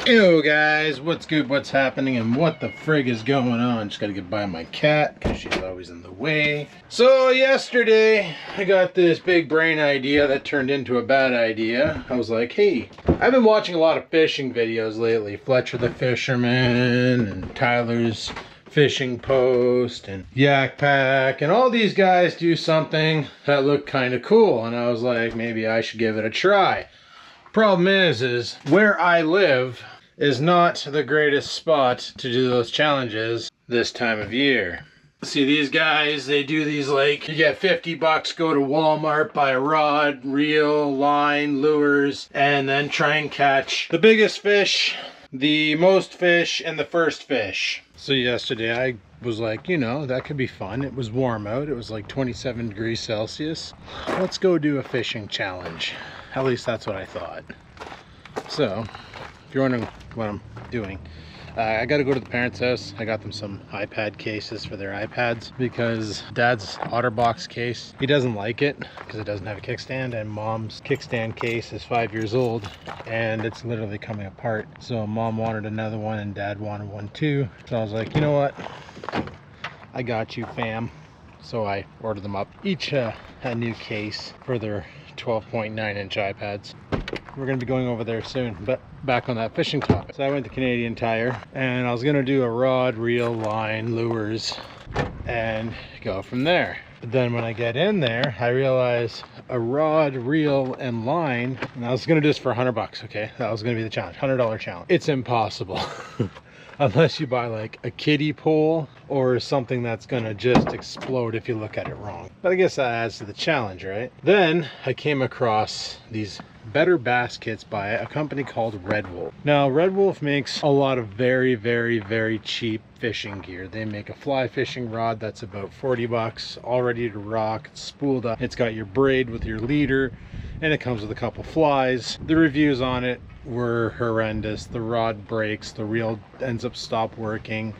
Yo guys, what's good, what's happening, and what the frig is going on? Just gotta get by my cat because she's always in the way. So yesterday I got this big brain idea that turned into a bad idea. I was like, hey, I've been watching a lot of fishing videos lately. Fletcher the Fisherman and Tyler's Fishing Post and Yak Pack, and all these guys do something that looked kind of cool, and I was like, maybe I should give it a try. Problem is where I live is not the greatest spot to do those challenges this time of year. See, these guys, they do these like, you get 50 bucks, go to Walmart, buy a rod, reel, line, lures, and then try and catch the biggest fish, the most fish, and the first fish. So yesterday I was like, you know, that could be fun. It was warm out. It was like 27 degrees Celsius. Let's go do a fishing challenge. At least that's what I thought. So, if you're wondering what I'm doing, I got to go to the parents' house. I got them some iPad cases for their iPads because Dad's OtterBox case, he doesn't like it because it doesn't have a kickstand, and Mom's kickstand case is 5 years old and it's literally coming apart. So Mom wanted another one and Dad wanted one too. So I was like, you know what? I got you, fam. So I ordered them up, each a new case for their 12.9-inch iPads. We're going to be going over there soon, but back on that fishing topic. So I went to Canadian Tire and I was going to do a rod, reel, line, lures, and go from there. But then when I get in there, I realize a rod, reel, and line, and I was going to do this for 100 bucks, okay? That was going to be the challenge, $100 challenge. It's impossible. Unless you buy like a kiddie pole or something that's gonna just explode if you look at it wrong. But I guess that adds to the challenge, right? Then I came across these better bass kits by a company called Red Wolf. Now Red Wolf makes a lot of very, very, very cheap fishing gear. They make a fly fishing rod that's about 40 bucks, all ready to rock. It's spooled up. It's got your braid with your leader, and it comes with a couple flies. The reviews on it were horrendous. The rod breaks, the reel ends up stop working.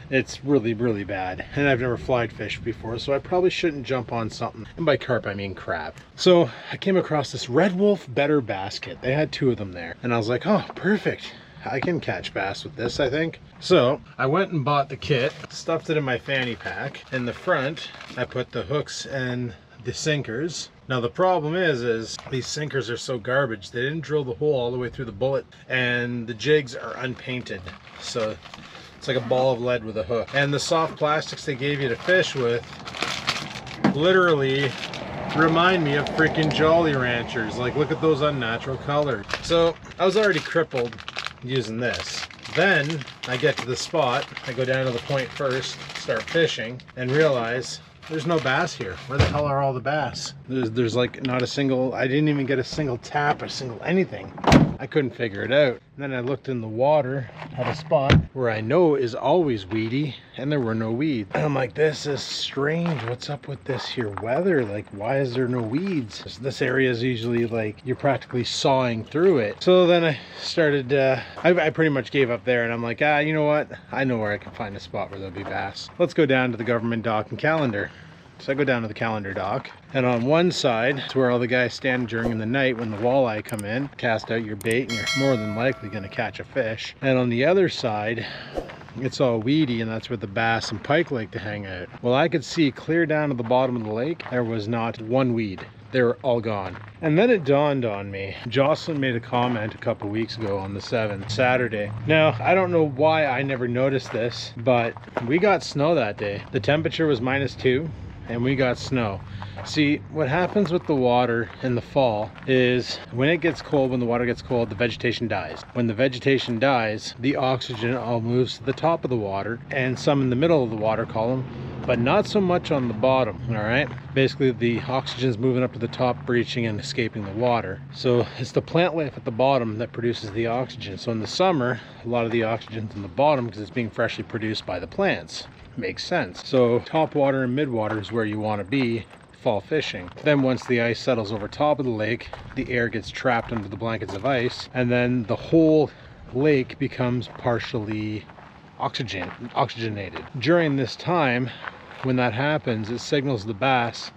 It's really, really bad. And I've never flied fished before, so I probably shouldn't jump on something. And by carp, I mean crab. So I came across this Red Wolf Better Basket. They had 2 of them there. And I was like, oh, perfect. I can catch bass with this, I think. So I went and bought the kit, stuffed it in my fanny pack. In the front, I put the hooks and the sinkers. Now the problem is these sinkers are so garbage. They didn't drill the hole all the way through the bullet, and the jigs are unpainted. So it's like a ball of lead with a hook. And the soft plastics they gave you to fish with literally remind me of freaking Jolly Ranchers. Like, look at those unnatural colors. So I was already crippled using this. Then I get to the spot, I go down to the point first, start fishing, and realize there's no bass here. Where the hell are all the bass? There's like not a single, I didn't even get a single tap, a single anything. I couldn't figure it out. And then I looked in the water at a spot where I know is always weedy, and there were no weeds. And I'm like, this is strange. What's up with this here weather? Like, why is there no weeds? This area is usually like, you're practically sawing through it. So then I started, I pretty much gave up there, and I'm like, you know what? I know where I can find a spot where there'll be bass. Let's go down to the government dock and calendar. So I go down to the calendar dock, and on one side, it's where all the guys stand during the night when the walleye come in, cast out your bait, and you're more than likely going to catch a fish. And on the other side, it's all weedy, and that's where the bass and pike like to hang out. Well, I could see clear down to the bottom of the lake, there was not one weed. They were all gone. And then it dawned on me. Jocelyn made a comment a couple weeks ago on the 7th, Saturday. Now, I don't know why I never noticed this, but we got snow that day. The temperature was -2. And we got snow. See, what happens with the water in the fall is when it gets cold, when the water gets cold, the vegetation dies. When the vegetation dies, the oxygen all moves to the top of the water and some in the middle of the water column, but not so much on the bottom, all right? Basically, the oxygen's moving up to the top, breaching and escaping the water. So it's the plant life at the bottom that produces the oxygen. So in the summer, a lot of the oxygen's in the bottom because it's being freshly produced by the plants. Makes sense. So top water and mid water is where you want to be fall fishing. Then once the ice settles over top of the lake, the air gets trapped under the blankets of ice, and then the whole lake becomes partially oxygenated. During this time, when that happens, it signals the bass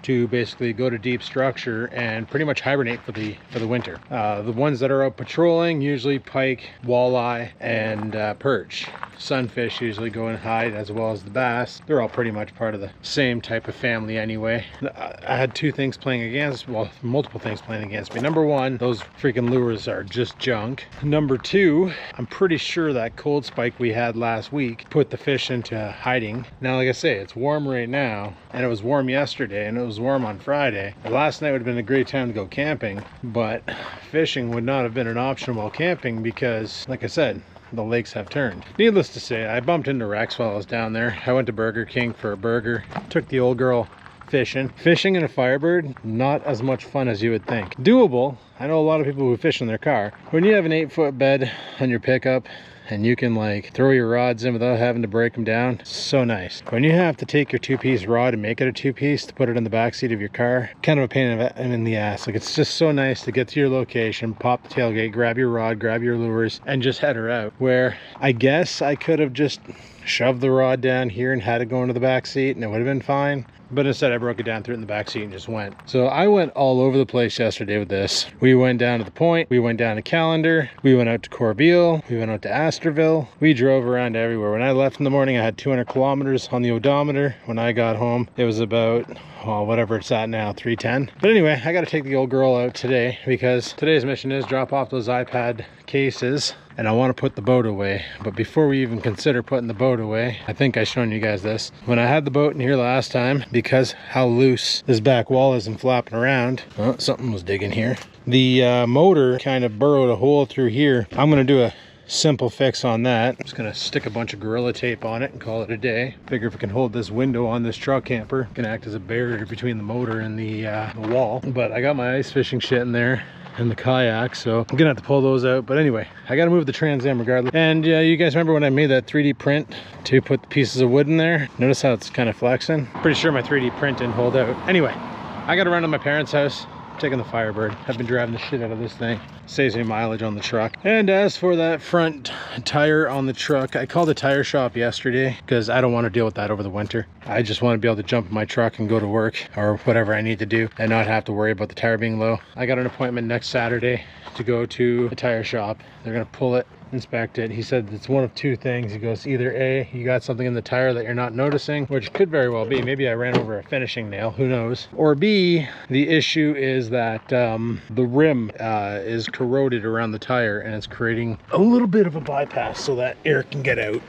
to basically go to deep structure and pretty much hibernate for the winter. The ones that are out patrolling, usually pike, walleye, and perch. Sunfish usually go and hide, as well as the bass. They're all pretty much part of the same type of family anyway. I had two things playing against, well, multiple things playing against me. Number one, those freaking lures are just junk. Number two, I'm pretty sure that cold spike we had last week put the fish into hiding. Now, like I say, it's warm right now, and it was warm yesterday, and it was warm on Friday. Last night would have been a great time to go camping, but fishing would not have been an option while camping because, like I said, the lakes have turned. Needless to say, I bumped into Rex while I was down there. I went to Burger King for a burger, took the old girl fishing. Fishing in a Firebird, not as much fun as you would think. Doable. I know a lot of people who fish in their car. When you have an 8-foot bed on your pickup and you can like throw your rods in without having to break them down, so nice. When you have to take your 2-piece rod and make it a 2-piece to put it in the back seat of your car, kind of a pain in the ass. Like, it's just so nice to get to your location, pop the tailgate, grab your rod, grab your lures, and just head her out. Where I guess I could have just shoved the rod down here and had it go into the back seat and it would have been fine. But instead I broke it down, threw it in the back seat, and just went. So I went all over the place yesterday with this. We went down to the Point, we went down to Callender, we went out to Corbeil, we went out to Astorville. We drove around everywhere. When I left in the morning, I had 200 kilometers on the odometer. When I got home, it was about, well, whatever it's at now, 310. But anyway, I got to take the old girl out today because today's mission is drop off those iPad cases, and I want to put the boat away. But before we even consider putting the boat away, I think I've shown you guys this. When I had the boat in here last time, because how loose this back wall is and flapping around, oh, something was digging here. The motor kind of burrowed a hole through here. I'm going to do a simple fix on that. I'm just gonna stick a bunch of Gorilla Tape on it and call it a day. Figure if it can hold this window on this truck camper, it can act as a barrier between the motor and the wall. But I got my ice fishing shit in there and the kayak, so I'm gonna have to pull those out. But anyway, I gotta move the Trans Am regardless. And you guys remember when I made that 3D print to put the pieces of wood in there? Notice how it's kind of flexing? Pretty sure my 3D print didn't hold out. Anyway, I gotta run to my parents' house. Taking the Firebird. I've been driving the shit out of this thing. Saves me mileage on the truck. And as for that front tire on the truck, I called the tire shop yesterday because I don't want to deal with that over the winter. I just want to be able to jump in my truck and go to work or whatever I need to do and not have to worry about the tire being low. I got an appointment next Saturday to go to the tire shop. They're gonna pull it, inspect it. He said it's one of two things. He goes, either A, you got something in the tire that you're not noticing, which could very well be. Maybe I ran over a finishing nail, who knows? Or B, the issue is that the rim is corroded around the tire and it's creating a little bit of a bypass so that air can get out,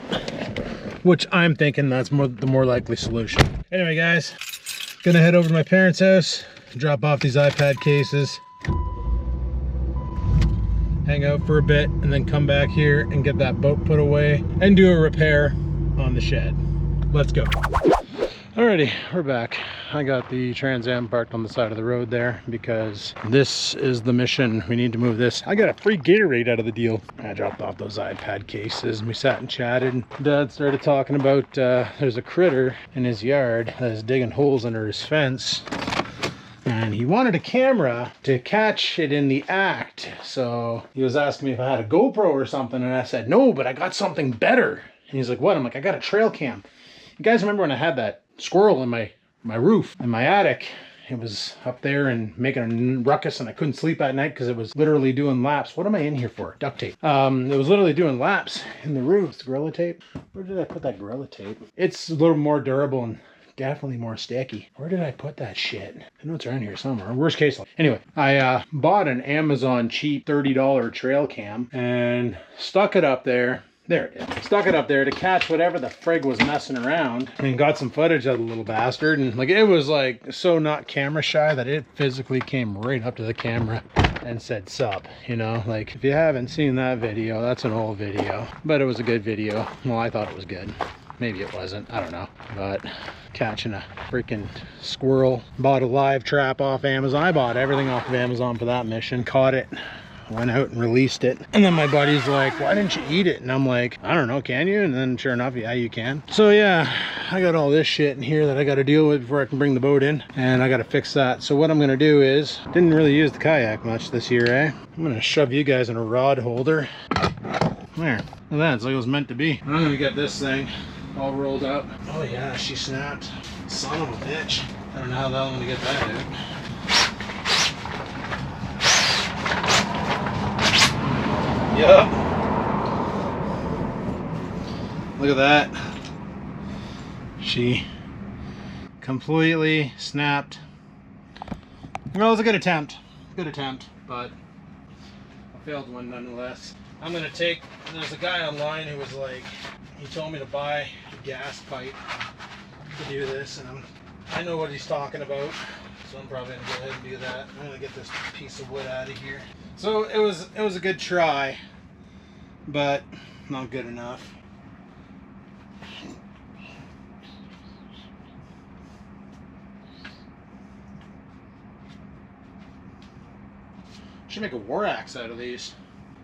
which I'm thinking that's the more likely solution. Anyway, guys, gonna head over to my parents' house, drop off these iPad cases, hang out for a bit, and then come back here and get that boat put away and do a repair on the shed. Let's go. Alrighty, we're back. I got the Trans Am parked on the side of the road there because this is the mission. We need to move this. I got a free Gatorade out of the deal. I dropped off those iPad cases and we sat and chatted, and Dad started talking about there's a critter in his yard that is digging holes under his fence, and he wanted a camera to catch it in the act. So he was asking me if I had a GoPro or something, and I said no, but I got something better. And he's like, what? I'm like, I got a trail cam. You guys remember when I had that squirrel in my roof in my attic? It was up there and making a ruckus, and I couldn't sleep at night because it was literally doing laps. What am I in here for? Duct tape. It was literally doing laps in the roof. It's Gorilla Tape. Where did I put that Gorilla Tape? It's a little more durable and definitely more sticky. Where did I put that shit? I know it's around here somewhere. Worst case. Anyway, I bought an Amazon cheap $30 trail cam and stuck it up there. There it is. Stuck it up there to catch whatever the frig was messing around, and got some footage of the little bastard. And like, it was like so not camera shy that it physically came right up to the camera and said sup. You know, like, if you haven't seen that video, that's an old video, but it was a good video. Well, I thought it was good. Maybe it wasn't, I don't know. But catching a freaking squirrel. Bought a live trap off Amazon. I bought everything off of Amazon for that mission. Caught it, went out and released it. And then my buddy's like, why didn't you eat it? And I'm like, I don't know, can you? And then sure enough, yeah, you can. So yeah, I got all this shit in here that I got to deal with before I can bring the boat in, and I got to fix that. So what I'm gonna do is, didn't really use the kayak much this year, eh? I'm gonna shove you guys in a rod holder. There, look at that, it's like it was meant to be. I'm gonna get this thing all rolled up. Oh yeah, she snapped. Son of a bitch. I don't know how the hell I'm gonna get that out. Yup. Look at that. She completely snapped. Well, it was a good attempt. Good attempt, but a failed one nonetheless. I'm gonna take, there's a guy online who was like, he told me to buy a gas pipe to do this, and I know what he's talking about, so I'm probably gonna go ahead and do that. I'm gonna get this piece of wood out of here. So it was a good try, but not good enough. Should make a war axe out of these.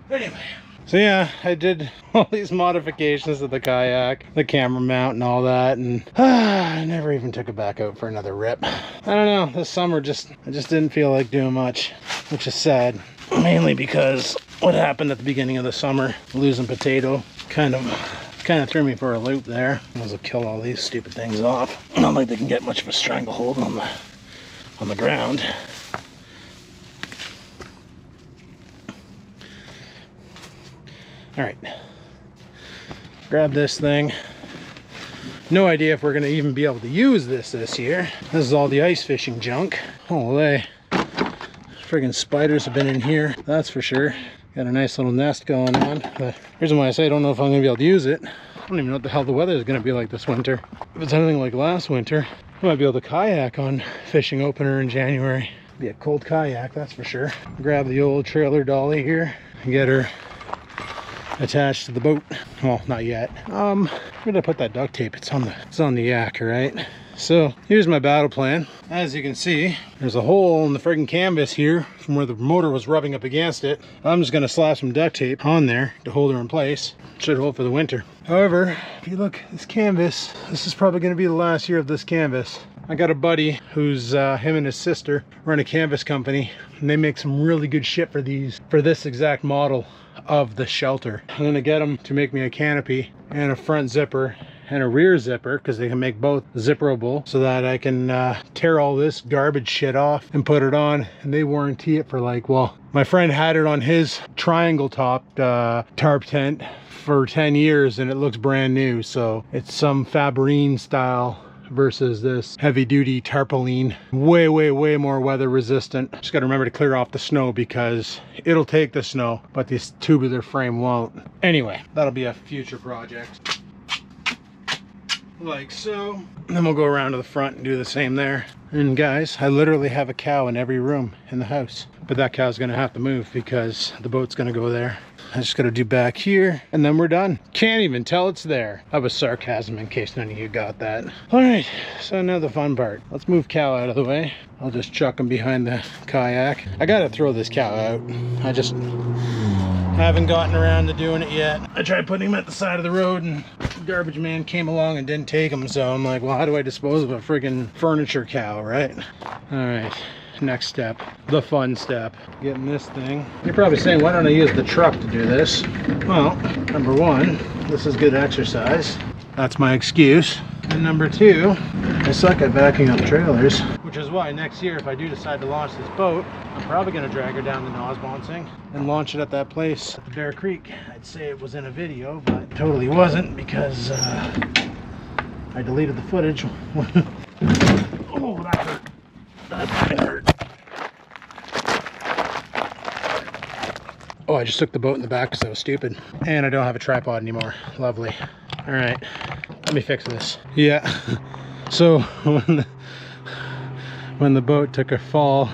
Anyway. So yeah, I did all these modifications to the kayak, the camera mount and all that, and I never even took it back out for another rip. I don't know, this summer I just didn't feel like doing much, which is sad. Mainly because what happened at the beginning of the summer, losing potato, kind of threw me for a loop there. I was to kill all these stupid things off. Not like they can get much of a stranglehold on the ground. All right, grab this thing. No idea if we're gonna even be able to use this year. This is all the ice fishing junk. Holy, friggin' spiders have been in here, that's for sure. Got a nice little nest going on, but the reason why I say I don't know if I'm gonna be able to use it, I don't even know what the hell the weather is gonna be like this winter. If it's anything like last winter, I might be able to kayak on fishing opener in January. Be a cold kayak, that's for sure. Grab the old trailer dolly here and get her attached to the boat. Well, not yet. Where did I put that duct tape? It's on the yak, right? So here's my battle plan. As you can see, there's a hole in the friggin' canvas here from where the motor was rubbing up against it. I'm just gonna slap some duct tape on there to hold her in place. Should hold for the winter. However, if you look at this canvas, this is probably gonna be the last year of this canvas. I got a buddy who's him and his sister run a canvas company, and they make some really good shit for this exact model of the shelter. I'm gonna get them to make me a canopy and a front zipper and a rear zipper, because they can make both zipperable, so that I can tear all this garbage shit off and put it on. And they warranty it for like, well, my friend had it on his triangle top tarp tent for 10 years and it looks brand new. So it's some Fabrine style versus this heavy duty tarpaulin, way more weather resistant. Just got to remember to clear off the snow, because it'll take the snow but this tubular frame won't. Anyway, that'll be a future project, like so. And then we'll go around to the front and do the same there. And guys, I literally have a cow in every room in the house, but that cow's gonna have to move because the boat's gonna go there. I just gotta do back here and then we're done. Can't even tell it's there. That was sarcasm in case none of you got that. All right, so now the fun part. Let's move cow out of the way. I'll just chuck him behind the kayak. I gotta throw this cow out. I just haven't gotten around to doing it yet. I tried putting him at the side of the road and the garbage man came along and didn't take him, so I'm like, well, how do I dispose of a friggin' furniture cow, right? All right, next step, the fun step, getting this thing. You're probably saying, why don't I use the truck to do this? Well, number one, this is good exercise. That's my excuse. And number two, I suck at backing up trailers, which is why next year, if I do decide to launch this boat, I'm probably gonna drag her down to Nosbonsing and launch it at that place at the Bear Creek. I'd say it was in a video, but it totally wasn't, because I deleted the footage. Oh, that hurt. That fucking hurt. Oh, I just took the boat in the back because I was stupid. And I don't have a tripod anymore. Lovely. All right, let me fix this. Yeah, so when the boat took a fall,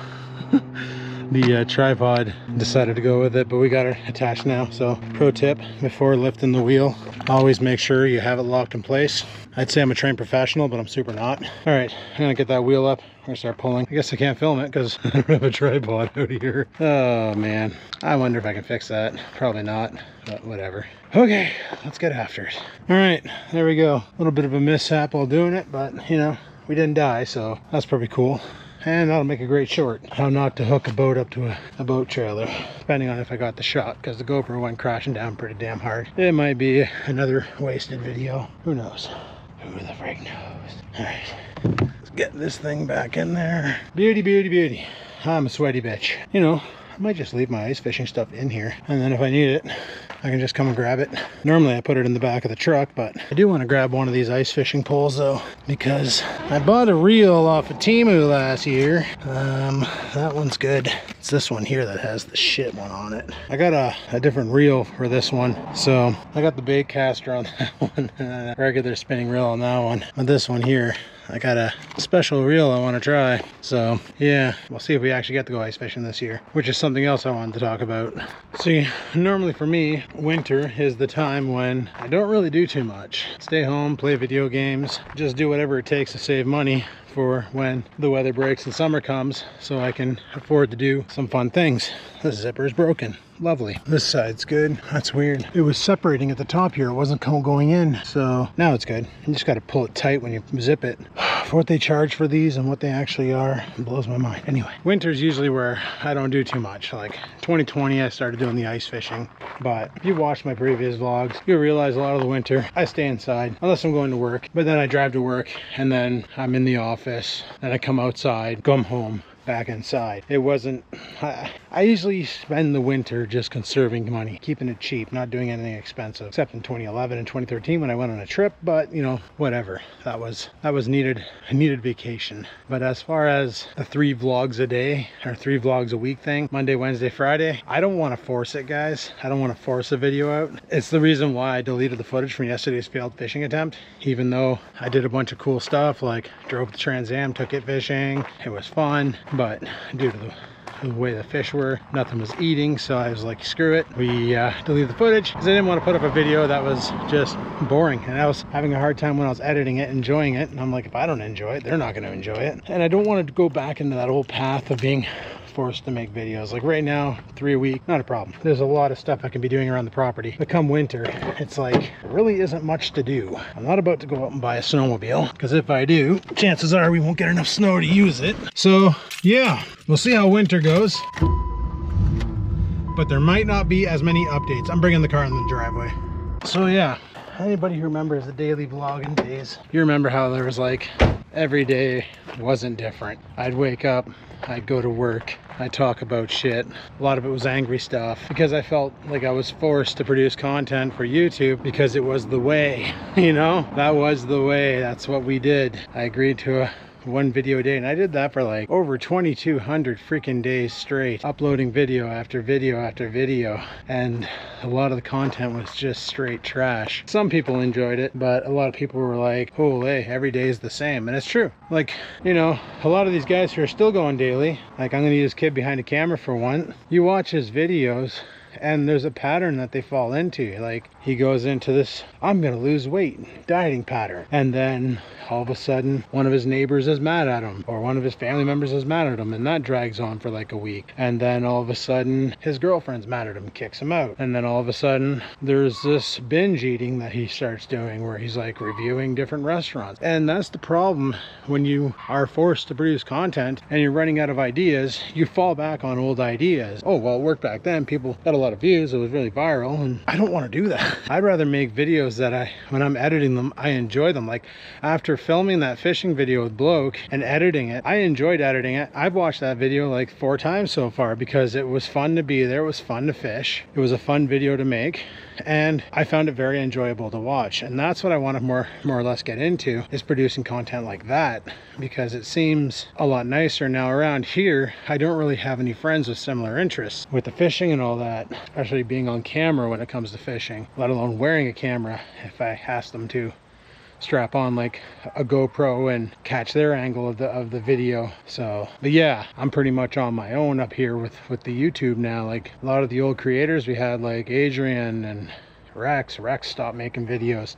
the tripod decided to go with it, but we got her attached now. So pro tip, before lifting the wheel, always make sure you have it locked in place. I'd say I'm a trained professional, but I'm super not. All right, I'm gonna get that wheel up. We're gonna start pulling. I guess I can't film it because I don't have a tripod out here. Oh man, I wonder if I can fix that. Probably not, but whatever. Okay, let's get after it. All right, there we go. A little bit of a mishap while doing it, but you know, we didn't die, so that's pretty cool. And that'll make a great short. How not to hook a boat up to a boat trailer, depending on if I got the shot, because the GoPro went crashing down pretty damn hard. It might be another wasted video. Who knows? Who the frig knows? All right, let's get this thing back in there. Beauty, beauty, beauty. I'm a sweaty bitch. You know, I might just leave my ice fishing stuff in here, and then if I need it, I can just come and grab it. Normally I put it in the back of the truck, but I do want to grab one of these ice fishing poles though, because I bought a reel off of Temu last year. That one's good. It's this one here that has the shit one on it. I got a different reel for this one, so I got the bait caster on that one and a regular spinning reel on that one. But this one here, I got a special reel I want to try. So yeah, we'll see if we actually get to go ice fishing this year, which is something else I wanted to talk about. See, normally for me, winter is the time when I don't really do too much. Stay home, play video games, just do whatever it takes to save money for when the weather breaks and summer comes, so I can afford to do some fun things. This zipper is broken. Lovely. This side's good. That's weird. It was separating at the top here. It wasn't going in. So now it's good. You just got to pull it tight when you zip it. For what they charge for these and what they actually are, it blows my mind. Anyway, winter's usually where I don't do too much. Like 2020, I started doing the ice fishing. But if you watched my previous vlogs, you'll realize a lot of the winter, I stay inside unless I'm going to work. But then I drive to work and then I'm in the office. Then I come outside, come home, back inside. It wasn't, I usually spend the winter just conserving money, keeping it cheap, not doing anything expensive, except in 2011 and 2013 when I went on a trip. But you know, whatever, that was needed. I needed vacation. But as far as the 3 vlogs a day or 3 vlogs a week thing, Monday, Wednesday, Friday, I don't want to force it, guys. I don't want to force a video out. It's the reason why I deleted the footage from yesterday's failed fishing attempt, even though I did a bunch of cool stuff, like drove the Trans Am, took it fishing. It was fun. But due to the way the fish were, nothing was eating, so I was like, screw it. We deleted the footage because I didn't want to put up a video that was just boring, and I was having a hard time when I was editing it, enjoying it, and I'm like, if I don't enjoy it, they're not going to enjoy it. And I don't want to go back into that old path of being forced to make videos. Like right now, 3 a week, not a problem. There's a lot of stuff I can be doing around the property, but come winter, it's like there really isn't much to do. I'm not about to go out and buy a snowmobile, because if I do, chances are we won't get enough snow to use it. So yeah, we'll see how winter goes, but there might not be as many updates. I'm bringing the car in the driveway. So yeah, anybody who remembers the daily vlogging days, you remember how there was like every day wasn't different. I'd wake up, I'd go to work, I'd talk about shit. A lot of it was angry stuff because I felt like I was forced to produce content for YouTube because it was the way, you know? That was the way, that's what we did. I agreed to a 1 video a day, and I did that for like over 2,200 freaking days straight, uploading video after video after video, and a lot of the content was just straight trash. Some people enjoyed it, but a lot of people were like, holy, every day is the same. And it's true. Like, you know, a lot of these guys who are still going daily, like I'm gonna use Kid behind a camera for one, you watch his videos and there's a pattern that they fall into. Like he goes into this, I'm gonna lose weight dieting pattern, and then all of a sudden one of his neighbors is mad at him, or one of his family members is mad at him, and that drags on for like a week, and then all of a sudden his girlfriend's mad at him, kicks him out, and then all of a sudden there's this binge eating that he starts doing where he's like reviewing different restaurants. And that's the problem when you are forced to produce content and you're running out of ideas. You fall back on old ideas. Oh well, it worked back then, people got a lot of views, it was really viral, and I don't want to do that. I'd rather make videos that when I'm editing them, I enjoy them. Like after filming that fishing video with Bloke and editing it, I enjoyed editing it. I've watched that video like 4 times so far because it was fun to be there, it was fun to fish, it was a fun video to make, and I found it very enjoyable to watch. And that's what I want to more or less get into, is producing content like that, because it seems a lot nicer now. Around here, I don't really have any friends with similar interests with the fishing and all that, especially being on camera when it comes to fishing, let alone wearing a camera if I ask them to strap on like a GoPro and catch their angle of the video. So, but yeah, I'm pretty much on my own up here with the YouTube now. Like a lot of the old creators we had, like Adrian and Rex stopped making videos.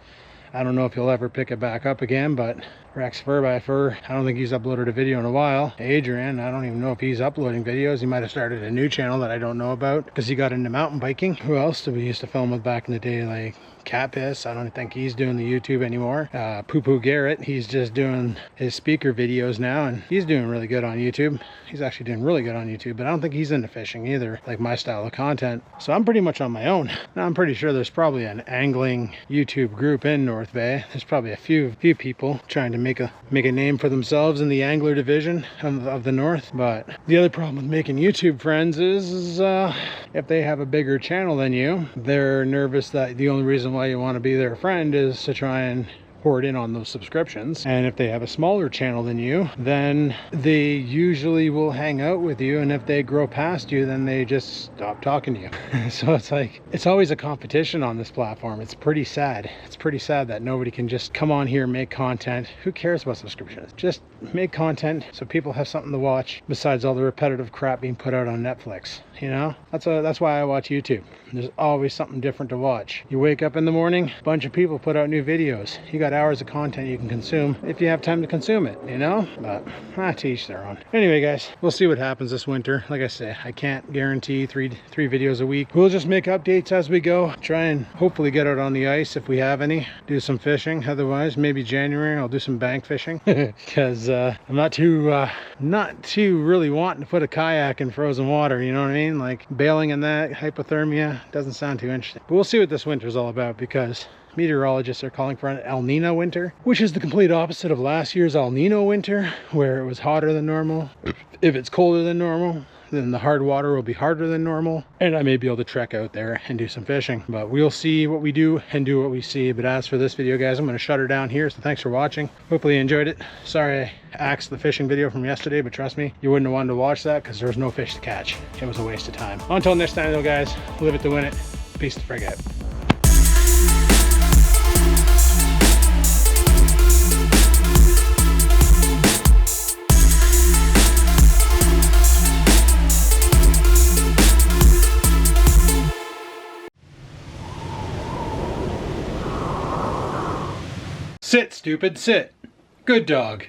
I don't know if he'll ever pick it back up again, but Rex Fur by Fur, I don't think he's uploaded a video in a while. Adrian, I don't even know if he's uploading videos. He might have started a new channel that I don't know about because he got into mountain biking. Who else did we used to film with back in the day? Like Cat Piss, I don't think he's doing the YouTube anymore. Poo Poo Garrett, he's just doing his speaker videos now, and he's doing really good on YouTube. He's actually doing really good on YouTube, but I don't think he's into fishing either, like my style of content. So I'm pretty much on my own. Now I'm pretty sure there's probably an angling YouTube group in North Bay. There's probably a few people trying to make a name for themselves in the angler division of the north. But the other problem with making YouTube friends is if they have a bigger channel than you, they're nervous that the only reason why you want to be their friend is to try and hoard in on those subscriptions. And if they have a smaller channel than you, then they usually will hang out with you, and if they grow past you, then they just stop talking to you. So it's like, it's always a competition on this platform. It's pretty sad. It's pretty sad that nobody can just come on here, make content. Who cares about subscriptions? Just make content so people have something to watch besides all the repetitive crap being put out on Netflix. You know, that's why I watch YouTube. There's always something different to watch. You wake up in the morning, a bunch of people put out new videos. You got hours of content you can consume if you have time to consume it, you know? But to each their own. Anyway, guys, we'll see what happens this winter. Like I say, I can't guarantee three videos a week. We'll just make updates as we go. Try and hopefully get out on the ice if we have any. Do some fishing. Otherwise, maybe January I'll do some bank fishing because I'm not too really wanting to put a kayak in frozen water. You know what I mean? Like bailing in that, hypothermia, doesn't sound too interesting. But we'll see what this winter's all about, because meteorologists are calling for an El Nino winter, which is the complete opposite of last year's El Nino winter, where it was hotter than normal. If it's colder than normal, then the hard water will be harder than normal, and I may be able to trek out there and do some fishing. But we'll see what we do and do what we see. But as for this video, guys, I'm going to shut her down here. So thanks for watching. Hopefully you enjoyed it. Sorry I axed the fishing video from yesterday, but trust me, you wouldn't have wanted to watch that because there was no fish to catch. It was a waste of time. Until next time though, guys, live it to win it. Peace the frig out. Sit, stupid, sit. Good dog.